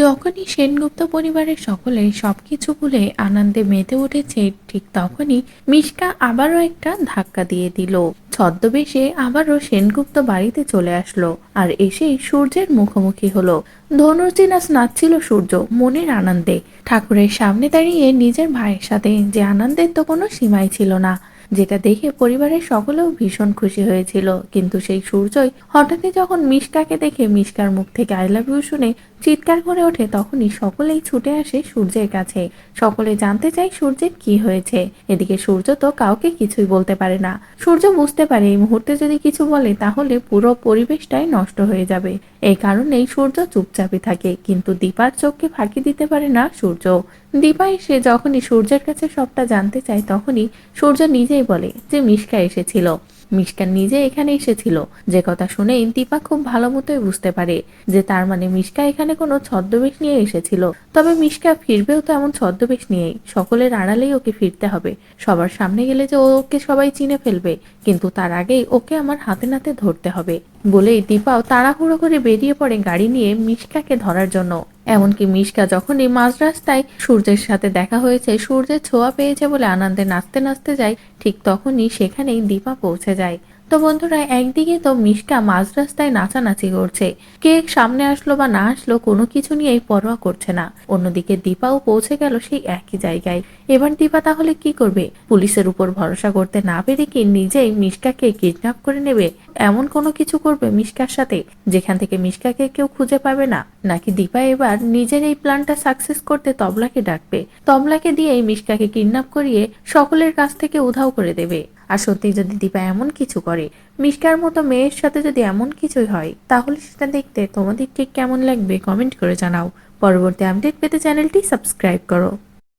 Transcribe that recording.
যখনই সেনগুপ্ত পরিবারের সকলে সবকিছু ভুলে আনন্দে মেতে উঠেছে, ঠিক তখনই মিশকা আবারও একটা ধাক্কা দিয়ে দিল। ছদ্মবেশে আবারও সেনগুপ্ত বাড়িতে চলে আসলো আর এসেই সূর্যের মুখোমুখি হলো। ধনুর্জি নাচ নাচছিল সূর্য মনের আনন্দে। ঠাকুরের সামনে দাঁড়িয়ে নিজের ভাইয়ের সাথে যে আনন্দের তো কোনো সীমাই ছিল না, যেটা দেখে পরিবারের সকলেও ভীষণ খুশি হয়েছিল। কিন্তু সেই সূর্যই হঠাৎই যখন মিশকাকে দেখে মিশকার মুখ থেকে আই লাভ ইউ শুনে চিৎকার করে ওঠে, তখনই সকলেই ছুটে আসে সূর্যের কাছে। সকলে জানতে চায় সূর্যের কি হয়েছে। এদিকে সূর্য তো কাউকে কিছুই বলতে পারে না। সূর্য বুঝতে পারে এই মুহূর্তে যদি কিছু বলে তাহলে পুরো পরিবেশটাই নষ্ট হয়ে যাবে। এই কারণেই সূর্য চুপচাপই থাকে, কিন্তু দীপার চোখকে ফাঁকি দিতে পারে না সূর্য। দীপা এসে যখনই সূর্যের কাছে সবটা জানতে চায়, তখনই সূর্য নিজেই বলে যে মিশকা এসেছিল। মিশকা নিজে এখানে এসেছিল। যে কথা শুনেই দীপা খুব ভালো মতোই বুঝতে পারে যে তার মানে মিশকা এখানে কোনো ছদ্মবেশ নিয়ে এসেছিল। তবে মিশকা ফিরবেও তো এমন ছদ্মবেশ নিয়েই, সকলের আড়ালেই ওকে ফিরতে হবে। সবার সামনে গেলে যে ওকে সবাই চিনে ফেলবে, কিন্তু তার আগেই ওকে আমার হাতে নাতে ধরতে হবে বলেই দীপাও তাড়াহুড়ো করে বেরিয়ে পড়ে গাড়ি নিয়ে মিশকাকে ধরার জন্য। এমনকি মিশকা যখনই মাঝ রাস্তায় সূর্যের সাথে দেখা হয়েছে, সূর্যের ছোঁয়া পেয়েছে বলে আনন্দে নাচতে নাচতে যায়, ঠিক তখনই সেখানেই দীপা পৌঁছে যায়। তো বন্ধুরা, একদিকে তো মিশকা মাঝ রাস্তায় নাচানাচি করছে, কে সামনে আসলো বা না আসলো কোনো কিছু নিয়েই পরোয়া করছে না। অন্যদিকে দীপাও পৌঁছে গেল সেই একই জায়গায়। এবার দীপা তাহলে কি করবে? পুলিশের উপর ভরসা করতে না পেরে কি নিজেই মিশকাকে কিডন্যাপ করে নেবে? এমন কোনো কিছু করবে মিশকার সাথে যেখান থেকে মিশকাকে কেউ খুঁজে পাবে না? নাকি দীপা এবার নিজের এই প্ল্যানটা সাকসেস করতে তবলাকে ডাকবে, তবলাকে দিয়ে এই মিশকাকে কিডন্যাপ করিয়ে সকলের কাছ থেকে উধাও করে দেবে? আর সত্যি যদি দীপা এমন কিছু করে, মিশকার মতো মেয়ের সাথে যদি এমন কিছুই হয়, তাহলে সেটা দেখতে তোমাদের ঠিক কেমন লাগবে কমেন্ট করে জানাও। পরবর্তী আপডেট পেতে চ্যানেলটি সাবস্ক্রাইব করো।